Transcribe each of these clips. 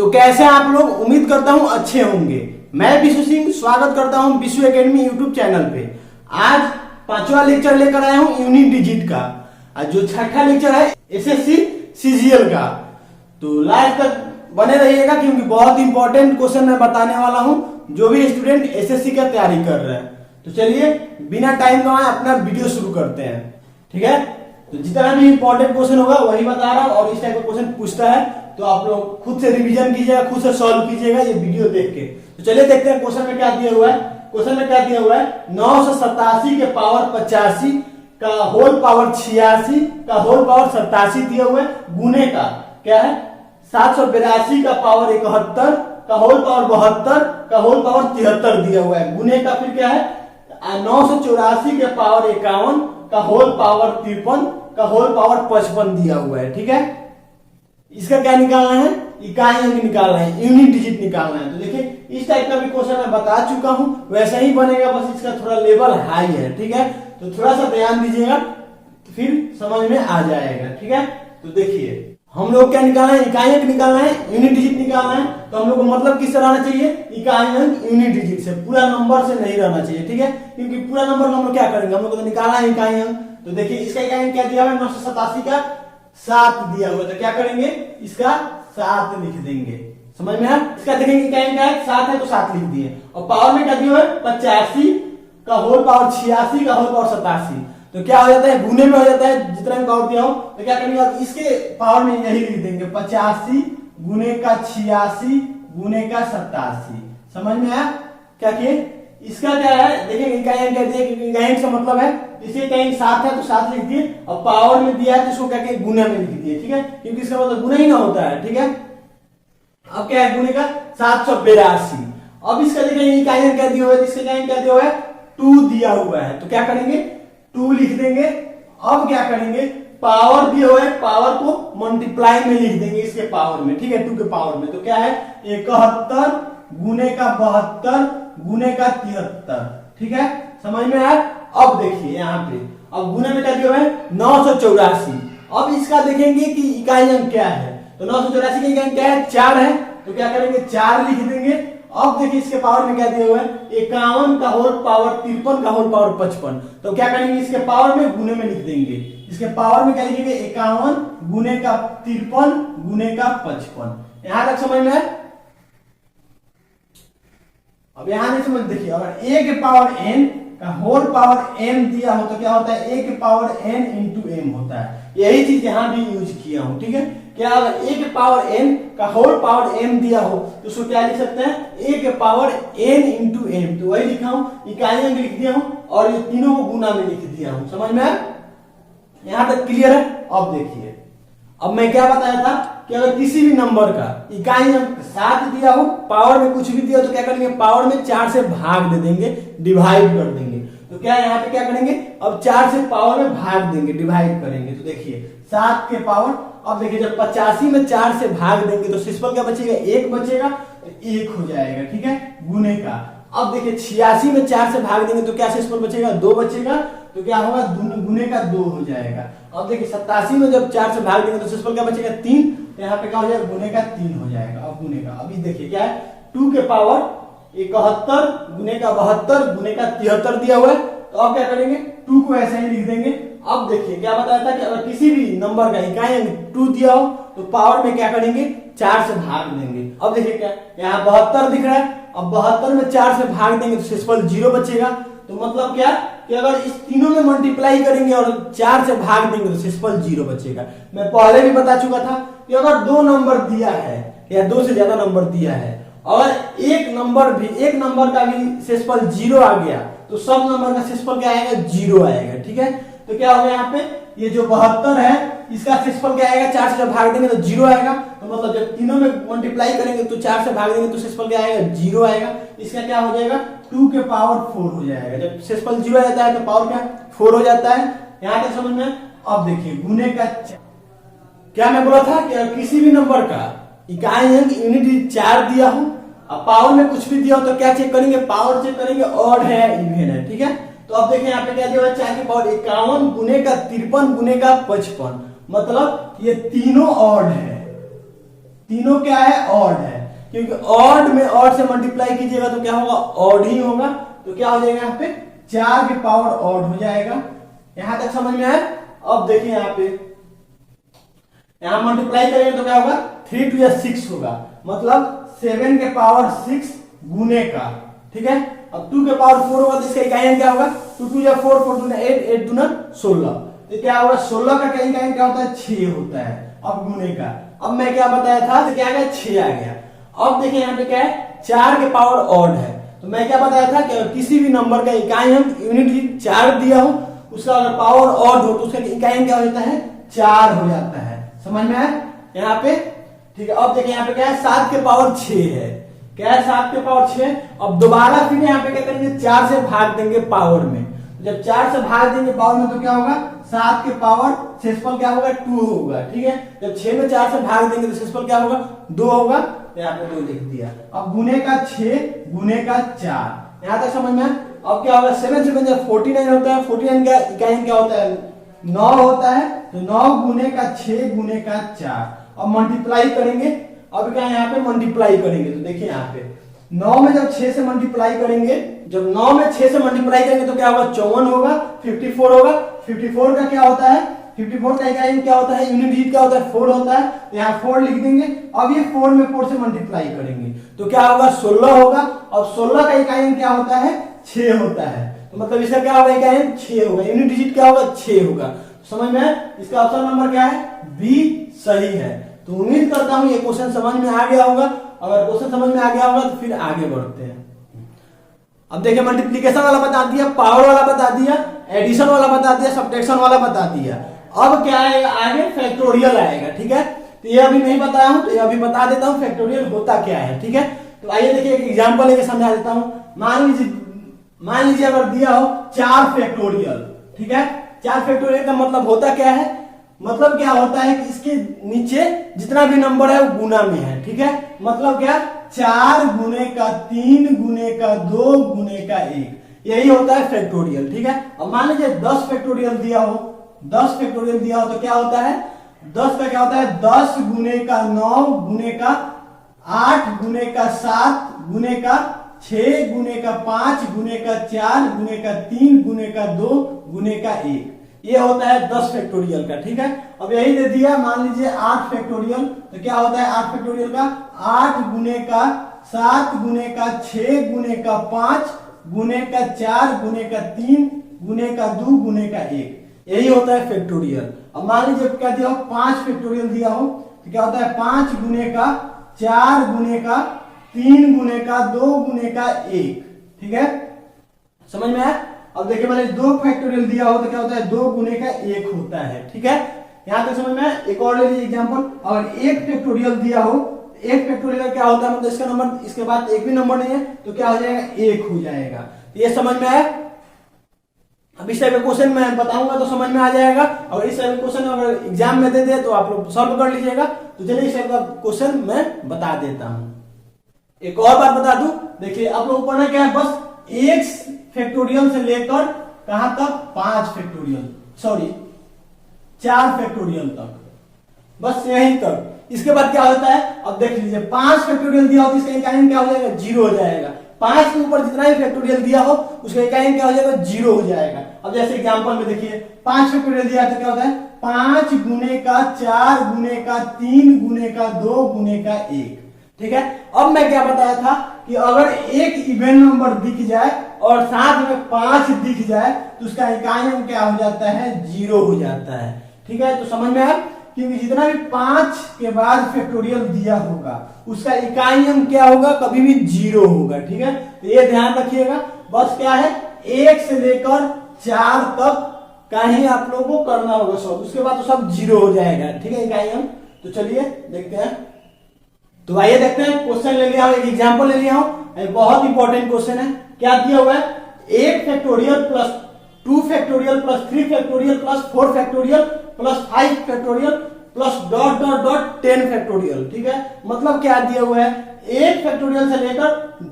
तो कैसे आप लोग, उम्मीद करता हूं अच्छे होंगे। मैं विशु सिंह स्वागत करता हूं विशु एकेडमी यूट्यूब चैनल पे। आज पांचवा लेक्चर लेकर आया हूं यूनिट डिजिट का, और जो छठा लेक्चर है एसएससी सीजीएल का। तो लास्ट तक बने रहिएगा क्योंकि बहुत इंपॉर्टेंट क्वेश्चन मैं बताने वाला हूं जो भी स्टूडेंट एसएससी का तैयारी कर रहे हैं। तो चलिए बिना टाइम गवाए अपना वीडियो शुरू करते हैं, ठीक है। तो जितना भी इंपॉर्टेंट क्वेश्चन होगा वही बता रहा हूं, और इस टाइप का क्वेश्चन पूछता है तो आप लोग खुद से रिवीजन कीजिएगा, खुद से सॉल्व कीजिएगा ये वीडियो देख के। तो चलिए देखते हैं क्वेश्चन में क्या दिया हुआ है। क्वेश्चन में क्या दिया हुआ है, 987 के पावर 85 का होल पावर 86 का होल पावर 87 दिया हुआ है, गुने का क्या है 782 का पावर 71 का होल पावर 72 का होल पावर 73 दिया हुआ है, गुने का फिर क्या है 984 के पावर 51 का होल पावर 53 का होल पावर 55 दिया हुआ है, ठीक है। इसका क्या निकालना है, इकाई अंक निकालना है, यूनिट डिजिट निकालना है। तो देखिए इस टाइप का भी क्वेश्चन मैं बता चुका हूं, वैसा ही बनेगा, बस इसका थोड़ा लेवल हाई है, ठीक है। तो थोड़ा सा ध्यान दीजिएगा फिर समझ में आ जाएगा, ठीक है। तो देखिए हम लोग क्या निकालना है, इकाई अंक निकालना है, यूनिट डिजिट निकालना है। तो हम लोग को मतलब किससे रहना चाहिए, इकाई अंक यूनिट डिजिट से, पूरा नंबर से नहीं रहना चाहिए, ठीक है। क्योंकि पूरा नंबर हम लोग क्या करेंगे, हम लोग को तो निकालना है इकाई अंक। तो देखिए इसका इकाई अंक क्या दिया हुआ है, 987 का 7 दिया हुआ है। तो क्या करेंगे, इसका 7 लिख देंगे, समझ में आया। इसका देखेंगे इकाई अंक क्या है, 7 है तो 7 लिख दिए। और पावर में क्या दिया हुआ है 85 का होल पावर 86 का होल पावर 87। तो क्या हो जाता है, गुने में हो जाता है, जितना भी पावर दिया हो। तो क्या करेंगे अब इसके पावर में यही लिख देंगे 85 गुने का 86 गुने का 87। समझ में आया क्या किए। इसका क्या है, देखिए इकाई अंक क्या दिया, क्योंकि इकाई अंक से मतलब है इसे इकाई अंक 7 है तो 7 लिख दिए, और पावर में दिया है तो इसको क्या किए गुने में लिख दिए, ठीक है। क्योंकि इसका मतलब गुना ही ना होता है, ठीक है। अब क्या है गुने का 782। अब इसका देखिए इकाई अंक क्या दिया हुआ है, इसका इकाई अंक क्या दिया हुआ है 2 दिया हुआ है। तो क्या करेंगे 2 लिख देंगे। अब क्या करेंगे, पावर दिया हुआ है, पावर को मल्टीप्लाई में लिख देंगे इसके पावर में, ठीक है, 2 के पावर में। तो क्या है 71 गुने का 72 गुने का 73, ठीक है, समझ में आया। अब देखिए यहाँ पे अब गुने में क्या दिया हुआ है 984। अब इसका देखेंगे कि इकाई अंक क्या है। तो 984 का इकाई अंक क्या है 4 है। तो क्या करेंगे 4 लिख देंगे। अब देखिए इसके पावर में क्या दिया हुआ है 51 का होल पावर 53 का होल पावर 55। तो क्या करेंगे इसके पावर में गुने में लिख देंगे। इसके पावर में क्या लिखेंगे 51 गुने का 53 गुने का 55। यहां तक समझ में है। अब यहां नहीं समझ, देखिए अगर a के पावर n का होल पावर m दिया हो तो क्या होता है a के पावर n इंटू m होता है। यही चीज यहां भी यूज किया हूं, ठीक है। क्या अगर a के पावर n का होल पावर m दिया हो तो उसको क्या लिख सकते हैं a के पावर n इंटू m। तो वही लिखा हूं, इकाई अंक लिख दिया हूं और ये तीनों को गुना में लिख दिया हूं, समझ में आया। यहां तक क्लियर है। अब देखिए अब मैं क्या बताया था कि अगर किसी भी नंबर का इकाई अंक 7 दिया हो, पावर में कुछ भी दिया हो, तो क्या करेंगे पावर में 4 से भाग दे देंगे, डिवाइड कर देंगे। तो क्या यहाँ पे क्या करेंगे, अब 4 से पावर में भाग देंगे, डिवाइड करेंगे। तो देखिए 7 के पावर, अब देखिए जब 85 में 4 से भाग देंगे तो सिंपल क्या बचेगा 1 बचेगा, तो 1 हो जाएगा, ठीक है, गुने का। अब देखिए 86 में 4 से भाग देंगे तो क्या सिंपल बचेगा 2 बचेगा। तो क्या होगा गुने का 2 हो जाएगा। अब देखिए 87 में जब 4 से भाग देंगे तो सिंपल क्या बचेगा 3। तो यहाँ पे क्या हो जाएगा गुने का 3 हो जाएगा। अब गुने का अभी देखिए क्या है 2 के पावर 71 गुने का 72 गुने का 73 दिया हुआ है। तो अब क्या करेंगे 2 को ऐसे ही लिख देंगे। अब देखिए क्या बताया था कि अगर किसी भी नंबर का इकाई अंक 2 दिया हो तो पावर में क्या करेंगे 4 से भाग देंगे। अब देखिए क्या यहाँ 72 दिख रहा है, अब 72 में 4 से भाग देंगे तो सिंपल 0 बचेगा। तो मतलब क्या कि अगर इस तीनों में मल्टीप्लाई करेंगे और 4 से भाग देंगे तो सिंपल 0 बचेगा। मैं पहले भी बता चुका था कि अगर 2 नंबर दिया है या 2 से ज्यादा नंबर दिया है और एक नंबर का भी सिंपल 0 आ गया तो सब नंबर का सिंपल क्या आएगा 0 आएगा, ठीक है। तो क्या होगा यहाँ पे ये जो 72 है इसका सिंपल क्या आएगा 4 से जब भाग देंगे तो 0 आएगा। तो मतलब जब तीनों में मल्टीप्लाई करेंगे तो 4 से भाग देंगे तो सिंपल क्या आएगा 0 आएगा। इसका क्या हो जाएगा 2 के पावर 4 हो जाएगा। जब सिंपल 0 आ जाता है तो पावर क्या 4 हो जाता है। यहाँ तक समझ में। अब देखिए गुने का क्या मैं बोला था कि अगर किसी भी नंबर का इकाई अंक यूनिट 4 दिया हो और पावर में कुछ भी दिया हो तो क्या चेक करेंगे, पावर चेक करेंगे ऑड है इवन है, ठीक है। तो अब देखिए यहाँ पे क्या दिया हुआ है 4 की पावर 51 गुने का 53 गुने का 55, मतलब ये तीनों ऑड है, तीनों क्या है, ऑड है, क्योंकि ऑड में ऑड से मल्टीप्लाई कीजिएगा तो क्या होगा, ऑड ही होगा। तो क्या हो जाएगा यहाँ पे 4 के पावर ऑड हो जाएगा। यहां तक समझ में आया। अब देखिए यहाँ पे यहां मल्टीप्लाई करेंगे तो क्या होगा, 3 2 6 होगा, मतलब 7 के पावर 6 गुने का, ठीक है। अब 2 के पावर 4 होगा तो इसका इकाई क्या होगा, 2 2 या 4 4 2 8 8 2 16, तो क्या होगा 16 का इकाई क्या होता है, 6 होता है। अब गुने का, अब मैं क्या बताया था, तो क्या आ गया 6 आ गया। अब देखिए यहाँ पे क्या है, 4 के पावर ऑड है, तो मैं क्या बताया था कि किसी भी नंबर का इकाई हम यूनिट 4 दिया हो, उसका अगर पावर ऑड हो तो उसका इकाई क्या हो जाता है, 4 हो जाता है। समझ में आया यहाँ पे, ठीक है। अब देखिए यहाँ पे क्या है, 7 के पावर 6 है, क्या है 7 के पावर 6। अब दोबारा फिर यहाँ पे क्या करेंगे, 4 से भाग देंगे पावर में, जब 4 से भाग देंगे पावर में तो क्या होगा, 7 के पावर शेषफल क्या होगा, 2 होगा, ठीक है। जब 6 में 4 से भाग देंगे तो शेषफल क्या होगा, 2 होगा, तो यहाँ पे 2 लिख दिया। अब गुने का 6 गुने का 4, यहाँ तक समझ में। अब क्या होगा, 7 7 जब 49 होता है, 49 का इकाई क्या होता है, 9 होता है, तो 9 गुने का 6 गुने का 4। अब मल्टीप्लाई करेंगे, अब क्या यहाँ पे मल्टीप्लाई करेंगे, तो देखिए यहाँ पे 9 में जब 6 से मल्टीप्लाई करेंगे, जब 9 में 6 से मल्टीप्लाई करेंगे तो क्या होगा, 54 होगा, 54 होगा। 54 का क्या होता है, 54 का इकाई क्या होता है, यूनिट डिजिट क्या होता है, 4 होता है, तो यहाँ 4 लिख देंगे। अब ये 4 में 4 से मल्टीप्लाई करेंगे तो क्या होगा, 16 होगा। अब 16 का इकाई क्या होता है, 6 होता है, तो मतलब इसका क्या होगा, इकाई 6 होगा, यूनिट डिजिट क्या होगा, 6 होगा। समझ में, इसका ऑप्शन नंबर क्या है, बी सही है। तो उम्मीद करता हूं ये क्वेश्चन समझ में आ गया होगा। अगर क्वेश्चन समझ में आ गया होगा तो फिर आगे बढ़ते हैं। अब देखिए मल्टीप्लिकेशन वाला बता दिया, पावर वाला बता दिया, एडिशन वाला बता दिया, सब्ट्रैक्शन वाला बता दिया। अब क्या आएगा, आगे फैक्टोरियल आएगा, ठीक है। तो ये अभी नहीं बताया हूं, तो ये अभी बता देता हूं फैक्टोरियल होता क्या है, ठीक है। तो आइए देखिए एक एग्जांपल लेके समझा देता हूं। मान लीजिए अगर दिया हो 4 फैक्टोरियल, ठीक है। 4 फैक्टोरियल का मतलब होता क्या है, मतलब क्या होता है कि इसके नीचे जितना भी नंबर है वो गुना में है, ठीक है। मतलब क्या, 4 गुने का 3 गुने का 2 गुने का 1, यही होता है फैक्टोरियल, ठीक है। अब मान लीजिए 10 फैक्टोरियल दिया हो, 10 फैक्टोरियल दिया हो तो क्या होता है, 10 का क्या होता है, 10 गुने का 9 गुने का 8 गुने का 7 गुने का 6 गुने का 5 गुने का 4 गुने का 3 गुने का 2 गुने का 1, ये होता है 10 फैक्टोरियल का, ठीक है। अब यही दे दिया, मान लीजिए 8 फैक्टोरियल, तो क्या होता है 8 फैक्टोरियल का, 8 गुने का 7 गुने का 6 गुने का 5 गुने का 4 गुने का 3 गुने का 2 गुने का 1, यही होता है फैक्टोरियल। अब मान लीजिए क्या दिया हो, 5 फैक्टोरियल दिया हो तो क्या होता है, 5 गुने का 4 गुने का 3 गुने का 2 गुने का 1, ठीक है। समझ में आया। अब देखिए मैंने 2 फैक्टोरियल दिया हो तो क्या होता है, 2 गुने का 1 होता है, ठीक है। यहां तक समझ में आया। एक और ले लीजिए एग्जांपल, अगर 1 फैक्टोरियल दिया हो, 1 फैक्टोरियल क्या होता है, मतलब इसका नंबर, इसके बाद एक भी नंबर नहीं है तो क्या हो जाएगा, 1 हो जाएगा। ये समझ में आया। अब इस टाइप का क्वेश्चन मैं बताऊंगा तो समझ में आ जाएगा, और इस टाइप का क्वेश्चन अगर एग्जाम में दे दे तो आप लोग सॉल्व कर लीजिएगा। तो चलिए इस टाइप का क्वेश्चन मैं बता देता हूं। एक और बात बता दूं, देखिए आप लोग पढ़ना क्या है, बस 1 फैक्टोरियल से लेकर कहां तक, 5 फैक्टोरियल, सॉरी 4 फैक्टोरियल तक, बस यहीं तक। इसके बाद क्या होता है, अब देख लीजिए 5 फैक्टोरियल दिया हो तो इसका इकाई क्या हो जाएगा, 0 हो जाएगा। 5 के ऊपर जितना भी फैक्टोरियल दिया हो उसका इकाई क्या हो जाएगा, 0 हो जाएगा। अब जैसे एग्जांपल में देखिए 5 फैक्टोरियल दिया है तो क्या होता है, 5 गुने का 4 गुने का 3 गुने का 2 गुने का 1, ठीक है। अब मैं क्या बताया था कि अगर एक इवेंट नंबर दिख जाए और साथ में 5 दिख जाए तो उसका इकाई क्या हो जाता है, 0 हो जाता है, ठीक है। तो समझ में आया, क्योंकि जितना भी 5 के बाद फैक्टोरियल दिया होगा उसका इकाई क्या होगा, कभी भी 0 होगा, ठीक है। तो ये ध्यान रखिएगा। बस क्या है, 1 से लेकर 4 तक का ही आप लोगों को करना होगा सब, उसके बाद तो सब 0 हो जाएगा, ठीक है इकाई। तो चलिए देखते हैं। तो आइए देखते हैं, क्वेश्चन ले लिया हूं, एक एग्जांपल ले लिया हूं, बहुत इंपॉर्टेंट क्वेश्चन है। क्या दिया हुआ है, 1 factorial plus 2 factorial plus 3 factorial plus 4 factorial plus 5 factorial plus dot dot dot 10 factorial, ठीक है। मतलब क्या दिया हुआ है, 1 फैक्टोरियल से लेकर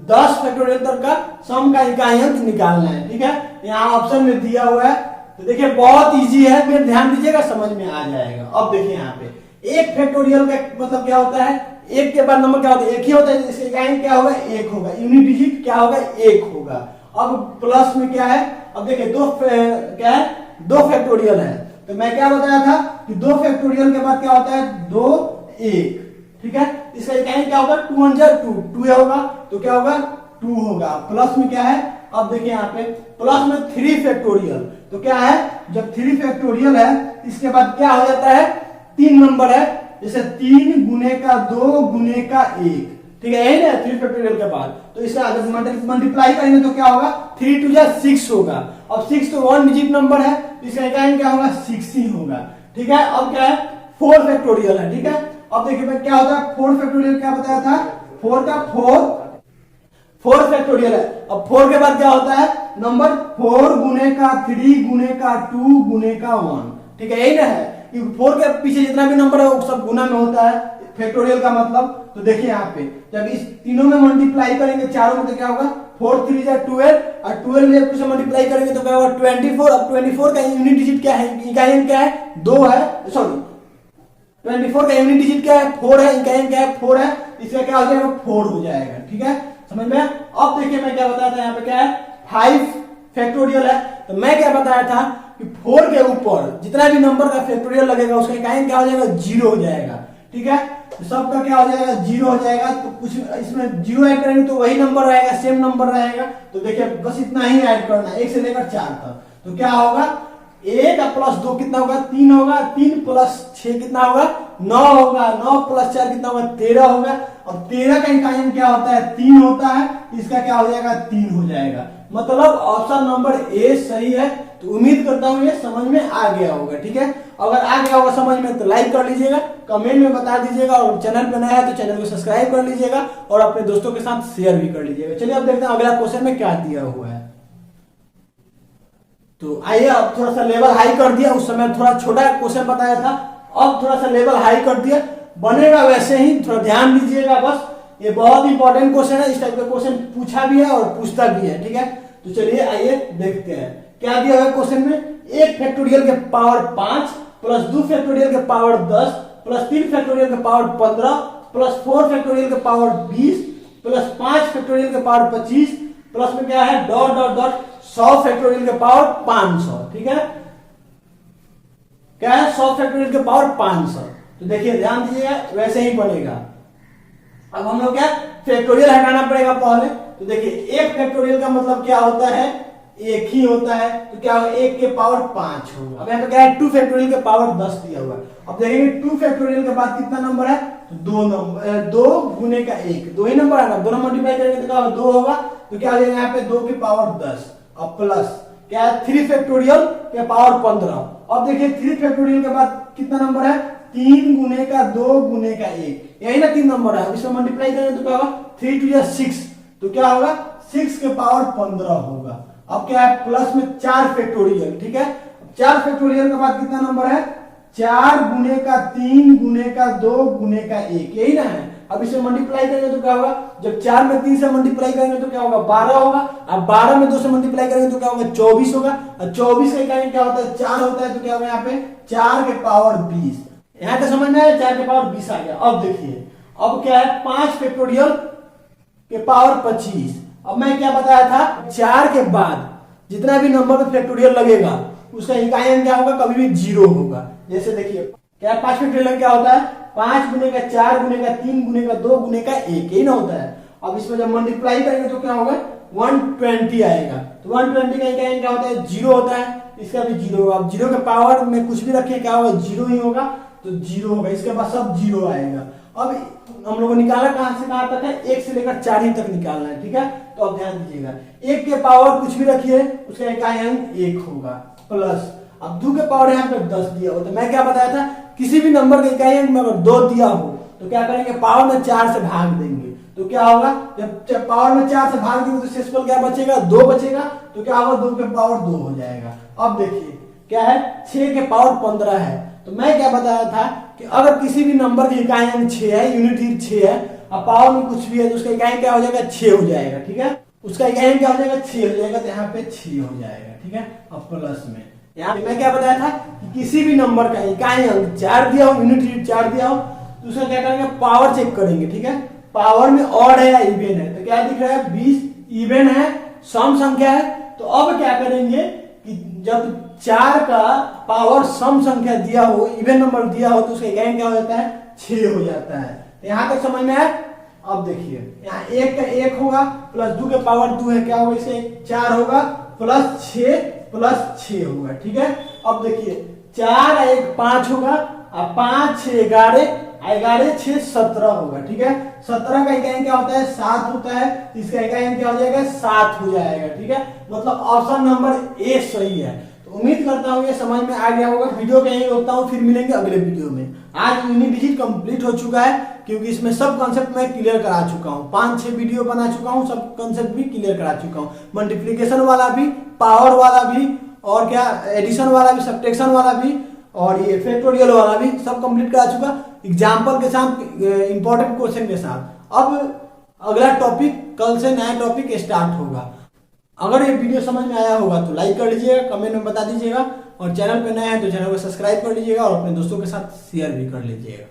10 फैक्टोरियल तक का सम का इकाई अंक निकालना है, ठीक है। यहाँ ऑप्शन में दिया हुआ है, तो देखिए बहुत इजी है, फिर ध्यान दीजिएगा, समझ में आ जाएगा। अब देखिए यहाँ पे एक फैक्टोरियल का मतलब क्या होता है, एक के बाद नंबर क्या होता है, एक ही होता है, इसका इकाई क्या होगा, एक होगा, यूनिट डिजिट क्या होगा, एक होगा। अब प्लस में क्या है, अब देखिए क्या है, दो फैक्टोरियल है, तो मैं क्या बताया था कि दो फैक्टोरियल के बाद क्या होता है, दो एक, ठीक है। इसका इकाई क्या होगा, 2 1 2, 2 होगा तो क्या होगा, 2 होगा। प्लस में क्या है, अब देखिए यहाँ पे प्लस में 3 फैक्टोरियल, तो क्या है, जब 3 फैक्टोरियल है इसके बाद क्या हो जाता है, 3 नंबर है, जैसे 3 गुने का 2 गुने का 1, ठीक है, यही ना 3 फैक्टोरियल के बाद, तो इसका अगर मल्टीप्लाई करेंगे तो क्या होगा, 3 2 6 होगा। अब 6 तो 1 डिजिट नंबर है, तो इसका इकाई क्या होगा, 6 ही होगा, ठीक है। अब क्या है, 4 फैक्टोरियल है, ठीक है। अब देखिए क्या होता है, 4 फैक्टोरियल क्या बताया था, 4 का 4 फैक्टोरियल है। अब 4 के बाद क्या होता है, नंबर 4 गुने का 3 गुने का 2 गुने का 1, ठीक है, यही ना है कि 4 के पीछे जितना भी नंबर है वो सब गुना में होता है, फैक्टोरियल का मतलब। तो देखिए यहाँ पे जब इस तीनों में मल्टीप्लाई करेंगे, चारों में, तो क्या होगा, 4 3 12 और 12 से मल्टीप्लाई करेंगे तो क्या होगा, 24। अब 24 का यूनिट डिजिट क्या है, इकाई क्या है, 2 है, सॉरी 24 का यूनिट डिजिट क्या है, 4 है, इकाई क्या है, 4 है, इसका क्या हो जाएगा, 4 हो जाएगा, ठीक है, समझ में। अब देखिए मैं क्या बताया था, यहाँ पे क्या है, 5 फैक्टोरियल है, तो मैं क्या बताया था कि 4 के ऊपर जितना भी नंबर का फैक्टोरियल लगेगा उसका इकाई क्या हो जाएगा, 0 हो जाएगा, ठीक है। तो सबका क्या हो जाएगा, 0 हो जाएगा। तो कुछ इसमें 0 ऐड करेंगे तो वही नंबर रहेगा, सेम नंबर रहेगा। तो देखिए बस इतना ही ऐड करना है, 1 से लेकर 4 तक। तो क्या होगा, 1 प्लस 2 कितना होगा, 3 होगा, 3 प्लस 6 कितना होगा, 9 होगा, 9 प्लस 4 कितना होगा, 13 होगा। और 13 का इकाई क्या होता है, 3 होता है, इसका क्या हो जाएगा, 3 हो जाएगा। मतलब ऑप्शन नंबर ए सही है। तो उम्मीद करता हूं ये समझ में आ गया होगा, ठीक है। अगर आ गया होगा समझ में तो लाइक कर लीजिएगा, कमेंट में बता दीजिएगा, और चैनल पे नया है तो चैनल को सब्सक्राइब कर लीजिएगा और अपने दोस्तों के साथ शेयर भी कर लीजिएगा। चलिए अब देखते हैं अगला क्वेश्चन में क्या दिया हुआ है। तो आइए, अब थोड़ा सा लेवल हाई कर दिया, उस समय थोड़ा छोटा क्वेश्चन बताया था, अब थोड़ा सा लेवल हाई कर दिया, बनेगा वैसे ही, थोड़ा ध्यान दीजिएगा बस। ये बहुत इंपॉर्टेंट क्वेश्चन है, इस टाइप का क्वेश्चन पूछा भी है और पूछता भी है, ठीक है। तो चलिए आइए देखते हैं क्या दिया हुआ क्वेश्चन में। 1 फैक्टोरियल के पावर 5 प्लस 2 फैक्टोरियल के पावर 10 प्लस 3 फैक्टोरियल के पावर 15 प्लस 4 फैक्टोरियल के पावर 20 प्लस 5 फैक्टोरियल के पावर 25 प्लस में क्या है, डॉट डॉट डॉट 100 फैक्टोरियल के पावर 500, ठीक है। क्या है, 100 फैक्टोरियल के पावर 500। तो देखिए ध्यान दीजिएगा, वैसे ही बनेगा। अब हम लोग क्या, फैक्टोरियल हटाना पड़ेगा पहले। तो देखिए 1 फैक्टोरियल का मतलब क्या होता है, एक ही होता है, तो क्या होगा, 1 के पावर 5 होगा। अब यहाँ पे क्या है, 2 फैक्टोरियल के पावर 10 दिया हुआ है। अब देखेंगे 2 फैक्टोरियल के बाद कितना नंबर है, तो 2 नंबर, 2 गुने का 1, 2 ही नंबर है ना, दोनों मल्टीप्लाई करेंगे तो क्या होगा, 2 होगा। तो क्या हो जाएगा यहाँ पे 2 की पावर 10 और प्लस क्या है, 3 फैक्टोरियल के पावर 15। अब देखिए 3 फैक्टोरियल के बाद कितना नंबर है, 3 गुने का 2 गुने का 1, यही ना 3 नंबर है। इसमें मल्टीप्लाई करेंगे तो क्या होगा, 3 2 6, तो क्या होगा, 6 के पावर 15 होगा। अब क्या है, प्लस में 4 फैक्टोरियल, ठीक है। 4 फैक्टोरियल के बाद कितना नंबर है, 4 गुने का 3 गुने का 2 गुने का 1, यही ना है। अब इसे मल्टीप्लाई करेंगे तो क्या होगा, जब 4 में 3 से मल्टीप्लाई करेंगे तो क्या होगा, 12 होगा। अब 12 में 2 से मल्टीप्लाई करेंगे तो क्या होगा, 24 होगा। और 24 का इकाई क्या होता है, 4 होता है, तो क्या होगा यहाँ पे 4 के पावर 20। यहाँ तक समझ में आया, 4 के पावर 20 आ गया। अब देखिए अब क्या है, 5 फैक्टोरियल के पावर 25। अब मैं क्या बताया था, 4 के बाद जितना भी नंबर में फैक्टोरियल लगेगा उसका इकाई क्या होगा, कभी भी 0 होगा। जैसे देखिए क्या 5 फैक्टोरियल क्या होता है, 5 गुने का 4 गुने का 3 गुने का 2 गुने का 1, यही ना होता है। अब इसमें जब मल्टीप्लाई करेंगे तो क्या होगा, 120 आएगा। तो 120 का इकाई क्या होता है, 0 होता है, इसका भी 0 होगा। अब 0 के पावर में कुछ भी रखिए क्या होगा, 0 ही होगा, तो 0 होगा, इसके बाद सब 0 आएगा। अब हम लोगों को निकाला कहां से कहां तक है, 1 से लेकर 4 ही तक निकालना है, ठीक है। तो अब ध्यान दीजिएगा, 1 के पावर कुछ भी रखिए उसका इकाई अंक 1 होगा, प्लस अब 2 के पावर यहाँ पे 10 दिया हो। तो मैं क्या बताया था, किसी भी नंबर का इकाई अंक में अगर 2 दिया हो तो क्या करेंगे, पावर में 4 से भाग देंगे। तो क्या होगा, जब पावर में 4 से भाग देंगे तो शेषफल क्या बचेगा, 2 बचेगा। तो क्या होगा, 2 के पावर 2 हो जाएगा। अब देखिए क्या है, 6 के पावर 15 है। तो मैं क्या बताया था कि अगर किसी भी नंबर की इकाई अंक 6 है, यूनिट 6 है, और पावर में कुछ भी है तो उसका इकाई क्या हो जाएगा, 6 हो जाएगा, ठीक है। उसका इकाई क्या हो जाएगा, 6 हो जाएगा। तो यहाँ पे 6 हो जाएगा, ठीक है। अब प्लस में यहाँ पे मैं क्या बताया था कि किसी भी नंबर का इकाई अंक 4 दिया हो, यूनिट डिजिट 4 दिया हो, तो उसका क्या करेंगे, पावर चेक करेंगे। ठीक है, पावर में ऑड है या इवन है, तो क्या दिख रहा है 20 इवन है, सम संख्या है। तो अब क्या करेंगे कि जब 4 का पावर सम संख्या दिया हो, इवन नंबर दिया हो, तो उसका इकाई क्या हो जाता है, 6 हो जाता है। तो यहाँ तक समझ में आया। अब देखिए यहाँ 1 का 1 होगा प्लस 2 के पावर 2 है, क्या होगा, इसे 4 होगा प्लस 6 होगा। ठीक है, अब देखिए 4 और 1 5 होगा, और 5 6 11, 11 6 17 होगा। ठीक है, 17 का इकाई क्या होता है, 7 होता है, इसका इकाई क्या हो जाएगा, 7 हो जाएगा। ठीक है, मतलब ऑप्शन नंबर ए सही है। तो उम्मीद करता हूँ ये समझ में आ गया होगा। वीडियो को यहीं रोकता हूँ, फिर मिलेंगे अगले वीडियो में। आज यूनिट डिजिट कंप्लीट हो चुका है, क्योंकि इसमें सब कॉन्सेप्ट मैं क्लियर करा चुका हूँ। 5-6 वीडियो बना चुका हूँ, सब कॉन्सेप्ट भी क्लियर करा चुका हूँ। मल्टीप्लिकेशन वाला भी, पावर वाला भी, और क्या एडिशन वाला भी, सब्ट्रैक्शन वाला भी, और ये फैक्टोरियल वाला भी सब कंप्लीट करा चुका, एग्जाम्पल के साथ, इंपॉर्टेंट क्वेश्चन के साथ। अब अगला टॉपिक, कल से नया टॉपिक स्टार्ट होगा। अगर ये वीडियो समझ में आया होगा तो लाइक कर लीजिएगा, कमेंट में बता दीजिएगा, और चैनल पे नए हैं तो चैनल को सब्सक्राइब कर लीजिएगा, और अपने दोस्तों के साथ शेयर भी कर लीजिएगा।